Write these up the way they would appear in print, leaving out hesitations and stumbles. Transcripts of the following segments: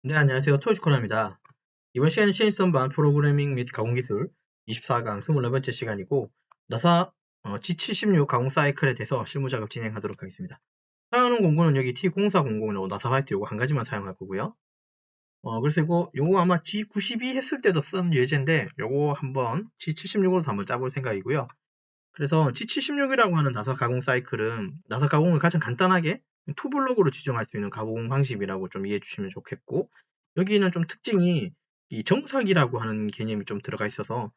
네, 안녕하세요. 토요코너입니다. 이번 시간은 신선반 프로그래밍 및 가공기술 24강 24번째 시간이고, 나사 G76 가공 사이클에 대해서 실무 작업 진행하도록 하겠습니다. 사용하는 공구는 여기 T0400이라고 나사 화이트 요거 한 가지만 사용할 거고요. 그래서 요거 아마 G92 했을 때도 쓴 예제인데, 요거 한번 G76으로도 한번 짜볼 생각이고요. 그래서 G76이라고 하는 나사 가공 사이클은 나사 가공을 가장 간단하게 투블록으로 지정할 수 있는 가공 방식이라고 좀 이해해 주시면 좋겠고, 여기는 좀 특징이 이 정삭이라고 하는 개념이 좀 들어가 있어서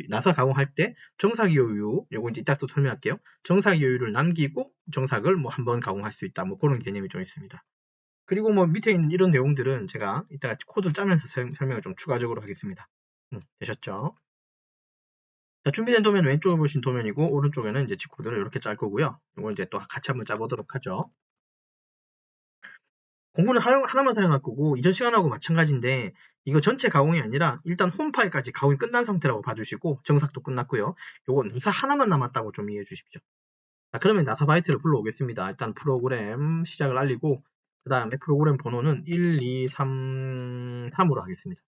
나사 가공할 때 정삭 여유, 요거 이제 이따 또 설명할게요. 정삭 여유를 남기고 정삭을 뭐 한번 가공할 수 있다. 뭐 그런 개념이 좀 있습니다. 그리고 뭐 밑에 있는 이런 내용들은 제가 이따가 코드를 짜면서 설명을 좀 추가적으로 하겠습니다. 되셨죠? 자, 준비된 도면 왼쪽에 보신 도면이고 오른쪽에는 이제 G코드를 이렇게 짤 거고요. 이걸 이제 또 같이 한번 짜보도록 하죠. 공구는 하나만 사용할 거고 이전 시간하고 마찬가지인데 이거 전체 가공이 아니라 일단 홈 파일까지 가공이 끝난 상태라고 봐주시고 정삭도 끝났고요. 요건 나사 하나만 남았다고 좀 이해해 주십시오. 자, 그러면 나사 바이트를 불러오겠습니다. 일단 프로그램 시작을 알리고 그 다음에 프로그램 번호는 1, 2, 3, 3으로 하겠습니다.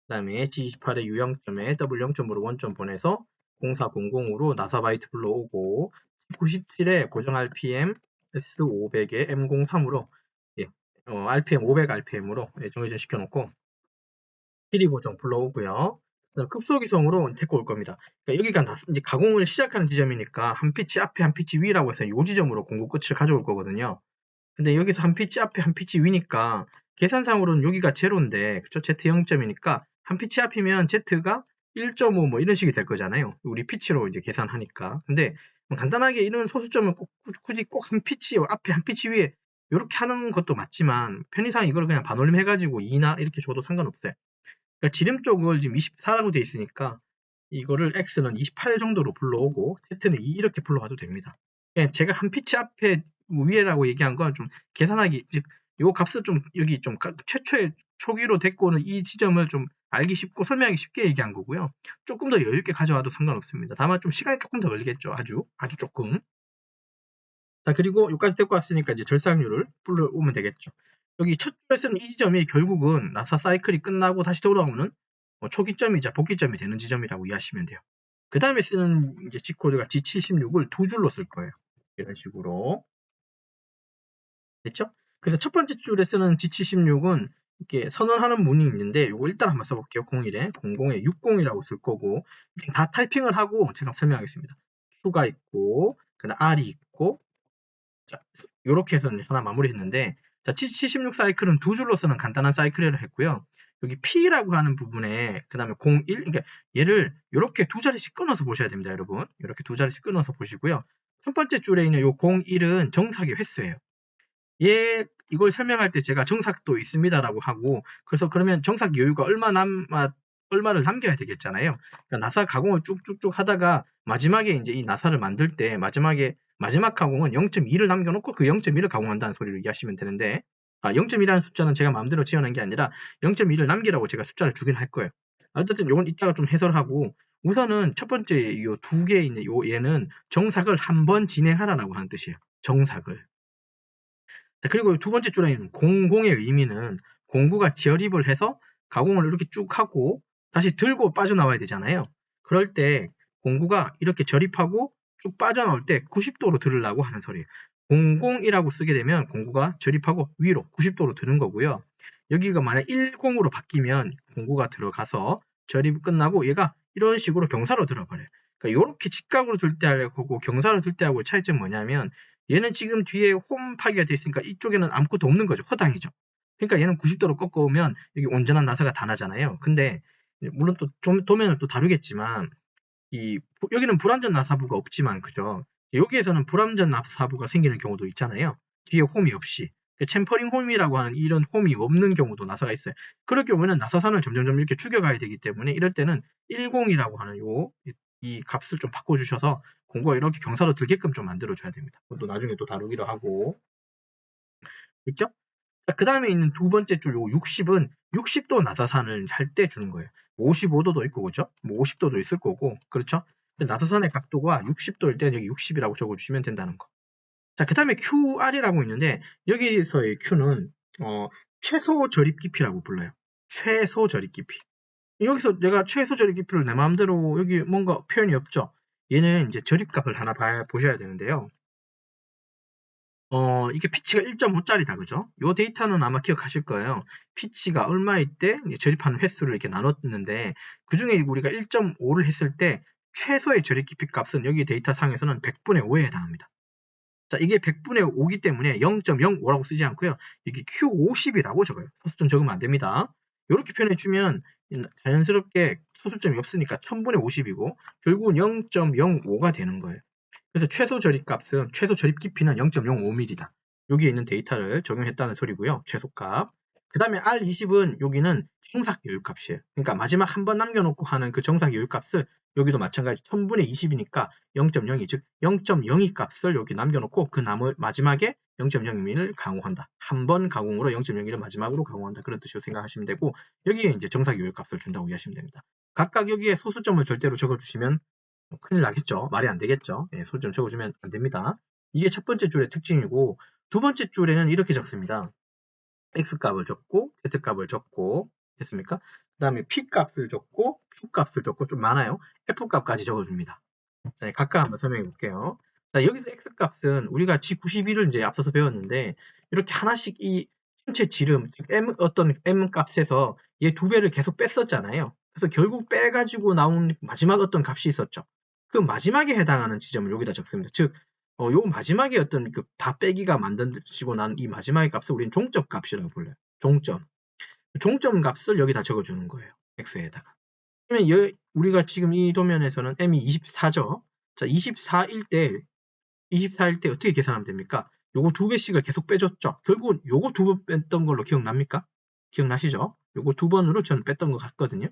그 다음에 G28의 U0점에 W0점으로 원점 보내서 0400으로 나사 바이트 불러오고 97에 고정 RPM S500에 M03으로 예, RPM 500 RPM으로 정해져 시켜놓고 길이 고정 불러오고요. 급소기성으로 데리고 올 겁니다. 그러니까 여기가 이제 가공을 시작하는 지점이니까 한 피치 앞에 한 피치 위라고 해서 이 지점으로 공구 끝을 가져올 거거든요. 근데 여기서 한 피치 앞에 한 피치 위니까 계산상으로는 여기가 제로인데 그쵸? Z 0점이니까 한 피치 앞이면 Z가 1.5 뭐 이런 식이 될 거잖아요. 우리 피치로 이제 계산하니까. 근데 뭐 간단하게 이런 소수점은 굳이 꼭 한 피치 앞에 한 피치 위에 이렇게 하는 것도 맞지만 편의상 이걸 그냥 반올림 해가지고 2나 이렇게 줘도 상관없어요. 그러니까 지름 쪽을 지금 24라고 되어 있으니까 이거를 X는 28 정도로 불러오고 Z는 2 이렇게 불러가도 됩니다. 그냥 제가 한 피치 앞에 위에라고 얘기한 건 좀 계산하기, 즉, 요 값을 좀 여기 좀 최초의 초기로 데리고 오는 이 지점을 좀 알기 쉽고 설명하기 쉽게 얘기한 거고요. 조금 더 여유 있게 가져와도 상관없습니다. 다만 좀 시간이 조금 더 걸리겠죠. 아주 조금. 자, 그리고 여기까지 데리고 왔으니까 이제 절삭률을 불러오면 되겠죠. 여기 첫 줄에서는 이 지점이 결국은 나사 사이클이 끝나고 다시 돌아오는 초기점이자 복귀점이 되는 지점이라고 이해하시면 돼요. 그 다음에 쓰는 이제 G코드가 G76을 두 줄로 쓸 거예요. 이런 식으로. 됐죠? 그래서 첫 번째 줄에 쓰는 G76은 이렇게 선언하는 문이 있는데 이거 일단 한번 써볼게요. 01에 00에 60이라고 쓸 거고 다 타이핑을 하고 제가 설명하겠습니다. Q가 있고 그다음 R이 있고 자, 요렇게 해서 하나 마무리했는데 자, G76 사이클은 두 줄로 쓰는 간단한 사이클이라고 했고요. 여기 P라고 하는 부분에 그 다음에 01, 그러니까 얘를 이렇게 두 자리씩 끊어서 보셔야 됩니다, 여러분. 이렇게 두 자리씩 끊어서 보시고요. 첫 번째 줄에 있는 요 01은 정삭의 횟수예요. 얘 이걸 설명할 때 제가 정삭도 있습니다라고 하고 그래서 그러면 정삭 여유가 얼마를 남겨야 되겠잖아요. 그러니까 나사 가공을 쭉쭉쭉 하다가 마지막에 이제 이 나사를 만들 때 마지막 가공은 0.2를 남겨놓고 그 0.2를 가공한다는 소리를 이해하시면 되는데 0.2라는 숫자는 제가 마음대로 지어낸 게 아니라 0.2를 남기라고 제가 숫자를 주긴 할 거예요. 어쨌든 이건 이따가 좀 해설하고 우선은 첫 번째 요 두 개 있는 요 얘는 정삭을 한 번 진행하라라고 하는 뜻이에요. 정삭을. 자, 그리고 두 번째 줄에 있는 공공의 의미는 공구가 지어립을 해서 가공을 이렇게 쭉 하고 다시 들고 빠져나와야 되잖아요. 그럴 때 공구가 이렇게 저립하고 쭉 빠져나올 때 90도로 들으려고 하는 소리예요. 공공이라고 쓰게 되면 공구가 저립하고 위로 90도로 드는 거고요. 여기가 만약 10으로 바뀌면 공구가 들어가서 저립이 끝나고 얘가 이런 식으로 경사로 들어버려요. 그러니까 이렇게 직각으로 들 때하고 경사로 들 때하고 차이점이 뭐냐면 얘는 지금 뒤에 홈 파기가 되어 있으니까 이쪽에는 아무것도 없는 거죠. 허당이죠. 그러니까 얘는 90도로 꺾어오면 여기 온전한 나사가 다 나잖아요. 근데 물론 또 도면을 또 다루겠지만 여기는 불완전 나사부가 없지만 그죠. 여기에서는 불완전 나사부가 생기는 경우도 있잖아요. 뒤에 홈이 없이. 챔퍼링 홈이라고 하는 이런 홈이 없는 경우도 나사가 있어요. 그럴 경우에는 나사선을 점점점 이렇게 죽여가야 되기 때문에 이럴 때는 10이라고 하는 이 값을 좀 바꿔주셔서 공구가 이렇게 경사로 들게끔 좀 만들어줘야 됩니다. 그것도 나중에 또 다루기로 하고. 있죠? 자, 그 다음에 있는 두 번째 줄, 요 60은 60도 나사산을 할 때 주는 거예요. 55도도 있고, 그죠? 뭐 50도도 있을 거고, 그렇죠? 나사산의 각도가 60도일 때는 여기 60이라고 적어주시면 된다는 거. 자, 그 다음에 QR이라고 있는데, 여기서의 Q는, 최소 저립 깊이라고 불러요. 최소 저립 깊이. 여기서 내가 최소 저립 깊이를 내 마음대로 여기 뭔가 표현이 없죠. 얘는 이제 저립값을 하나 보셔야 되는데요. 이게 피치가 1.5짜리다, 그죠? 요 데이터는 아마 기억하실 거예요. 피치가 얼마일 때 저립하는 횟수를 이렇게 나눴는데, 그 중에 우리가 1.5를 했을 때, 최소의 저립 깊이 값은 여기 데이터 상에서는 100분의 5에 해당합니다. 자, 이게 100분의 5기 때문에 0.05라고 쓰지 않고요. 이게 Q50이라고 적어요. 소수점 적으면 안 됩니다. 이렇게 표현해주면 자연스럽게 소수점이 없으니까 1000분의 50이고, 결국은 0.05가 되는 거예요. 그래서 최소 저립 값은, 최소 저립 깊이는 0.05mm다. 여기에 있는 데이터를 적용했다는 소리고요. 최소값. 그 다음에 R20은 여기는 정삭 여유값이에요. 그러니까 마지막 한 번 남겨놓고 하는 그 정삭 여유값을 여기도 마찬가지 1000분의 20이니까 0.02, 즉 0.02 값을 여기 남겨놓고 그 마지막에 0.02mm를 가공한다. 한 번 가공으로 0.02를 마지막으로 가공한다. 그런 뜻으로 생각하시면 되고, 여기에 이제 정삭 여유값을 준다고 이해하시면 됩니다. 각각 여기에 소수점을 절대로 적어주시면 큰일 나겠죠. 말이 안 되겠죠. 예, 소수점 적어주면 안 됩니다. 이게 첫 번째 줄의 특징이고, 두 번째 줄에는 이렇게 적습니다. X값을 적고, Z값을 적고, 됐습니까? 그 다음에 P값을 적고, Q값을 적고, 좀 많아요. F값까지 적어줍니다. 자, 각각 한번 설명해 볼게요. 자, 여기서 X값은 우리가 G91을 이제 앞서서 배웠는데, 이렇게 하나씩 이 전체 지름, 즉 어떤 M 값에서 얘 두 배를 계속 뺐었잖아요. 그래서 결국 빼가지고 나온 마지막 어떤 값이 있었죠. 그 마지막에 해당하는 지점을 여기다 적습니다. 즉, 요 마지막에 어떤 그 다 빼기가 만들어지고 난 이 마지막의 값을 우리는 종점 값이라고 불러요. 종점. 종점 값을 여기다 적어주는 거예요. X에다가. 그러면 우리가 지금 이 도면에서는 M이 24죠. 자, 24일 때 어떻게 계산하면 됩니까? 요거 두 배씩을 계속 빼줬죠. 결국은 요거 두 번 뺐던 걸로 기억납니까? 기억나시죠? 요거 두 번으로 저는 뺐던 것 같거든요.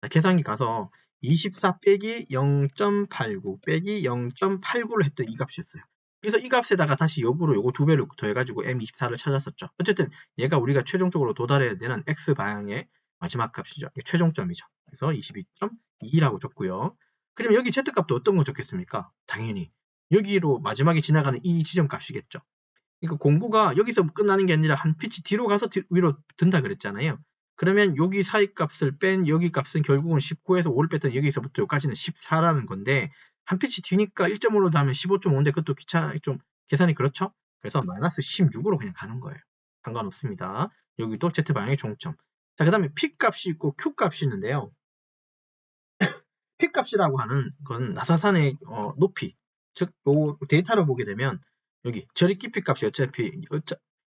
자, 계산기 가서 24 빼기 0.89 빼기 0.89를 했던 이 값이었어요. 그래서 이 값에다가 다시 역으로 요거 두 배를 더해가지고 M24를 찾았었죠. 어쨌든 얘가 우리가 최종적으로 도달해야 되는 X방향의 마지막 값이죠. 최종점이죠. 그래서 22.2라고 적고요. 그러면 여기 Z값도 어떤 거 적겠습니까? 당연히 여기로 마지막에 지나가는 이 지점 값이겠죠. 그러니까 공구가 여기서 끝나는 게 아니라 한 피치 뒤로 가서 위로 든다 그랬잖아요. 그러면 여기 사이 값을 뺀 여기 값은 결국은 19에서 5를 뺐더니 여기서부터 여기까지는 14라는 건데, 한 피치 뒤니까 1.5로 하면 15.5인데 그것도 좀 계산이 그렇죠? 그래서 마이너스 16으로 그냥 가는 거예요. 상관없습니다. 여기도 Z방향의 종점. 자, 그 다음에 P값이 있고 Q값이 있는데요. P값이라고 하는 건 나사산의 높이, 즉 요 데이터를 보게 되면 여기 저립 깊이 값이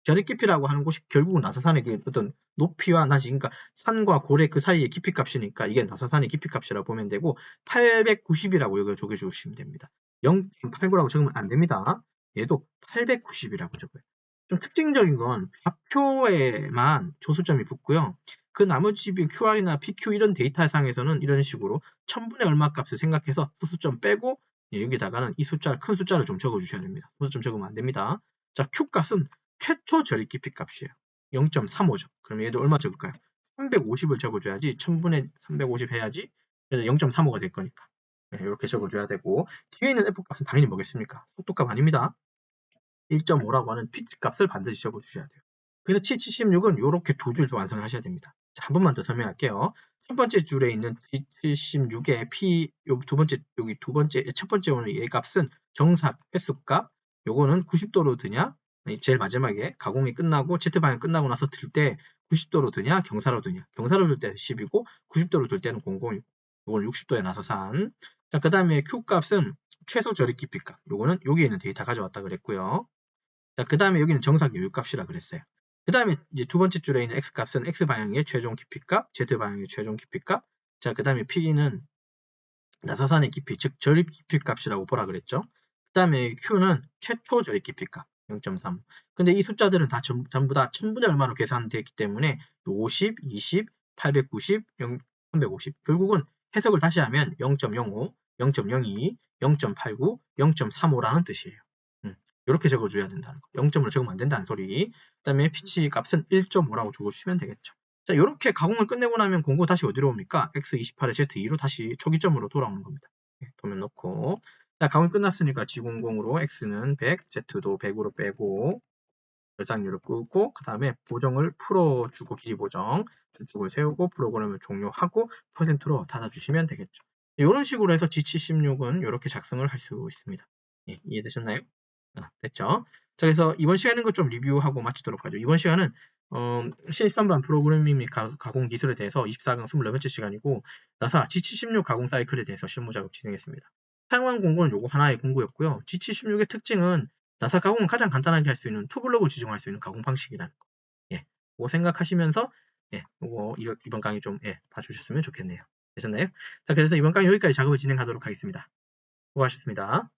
저립 깊이라고 하는 곳이 결국은 나사산의 그 어떤 높이와 낮이, 그러니까 산과 고래 그 사이의 깊이 값이니까 이게 나사산의 깊이 값이라고 보면 되고, 890이라고 여기 적어주시면 됩니다. 0.89라고 적으면 안 됩니다. 얘도 890이라고 적어요. 좀 특징적인 건 좌표에만 조수점이 붙고요. 그 나머지 QR이나 PQ 이런 데이터상에서는 이런 식으로 1000분의 얼마 값을 생각해서 소수점 빼고 여기다가는 이 큰 숫자를 좀 적어주셔야 됩니다. 소수점 적으면 안 됩니다. 자, Q값은 최초 저립 깊이 값이에요. 0.35죠. 그럼 얘도 얼마 적을까요? 350을 적어줘야지 1000분의 350 해야지 0.35가 될 거니까. 네, 이렇게 적어줘야 되고, 뒤에 있는 F값은 당연히 뭐겠습니까? 속도값 아닙니다. 1.5라고 하는 피치 값을 반드시 적어주셔야 돼요. 그래서 776은 이렇게 두 줄 완성하셔야 됩니다. 자, 한 번만 더 설명할게요. 첫 번째 줄에 있는 76의 P, 첫 번째 오는 얘 값은 정삭 횟수값, 요거는 90도로 드냐, 제일 마지막에 가공이 끝나고 Z방향 끝나고 나서 들 때 90도로 드냐, 경사로 드냐. 경사로 들 때는 10이고 90도로 들 때는 00이고, 요건 60도에 나서산. 자, 그 다음에 Q값은 최소 저립 깊이 값. 요거는 여기에 있는 데이터 가져왔다 그랬고요. 자, 그 다음에 여기는 정삭 여유값이라 그랬어요. 그 다음에 이제 두 번째 줄에 있는 X값은 X방향의 최종 깊이값, Z방향의 최종 깊이값. 자, 그 다음에 P는 나사산의 깊이, 즉 저립 깊이값이라고 보라 그랬죠. 그 다음에 Q는 최초 저립 깊이값, 0.3. 근데 이 숫자들은 다 전부 다 1000분의 얼마로 계산되기 때문에 50, 20, 890, 350. 결국은 해석을 다시 하면 0.05, 0.02, 0.89, 0.35라는 뜻이에요. 이렇게 적어줘야 된다는 거. 0점으로 적으면 안 된다는 소리. 그 다음에 피치 값은 1.5라고 적어주시면 되겠죠. 자, 이렇게 가공을 끝내고 나면 공고 다시 어디로 옵니까? X28에 Z2로 다시 초기점으로 돌아오는 겁니다. 도면 넣고. 자, 가공 끝났으니까 G00으로 X는 100, Z도 100으로 빼고, 결산율을 끄고 그 다음에 보정을 풀어주고 길이 보정 주축을 세우고 프로그램을 종료하고 퍼센트로 닫아주시면 되겠죠. 이런 식으로 해서 G76은 이렇게 작성을 할 수 있습니다. 예, 이해되셨나요? 됐죠? 자, 그래서 이번 시간은 좀 리뷰하고 마치도록 하죠. 이번 시간은 실선반 프로그래밍 및 가공 기술에 대해서 24강 24번째 시간이고 나사 G76 가공 사이클에 대해서 실무 작업 진행했습니다. 사용한 공구는 요거 하나의 공구였고요. G76의 특징은 나사 가공은 가장 간단하게 할 수 있는 투블럭을 지정할 수 있는 가공 방식이라는 거. 예, 그거 생각하시면서 요거 이번 강의 좀 봐주셨으면 좋겠네요. 되셨나요? 자, 그래서 이번 강의 여기까지 작업을 진행하도록 하겠습니다. 수고하셨습니다.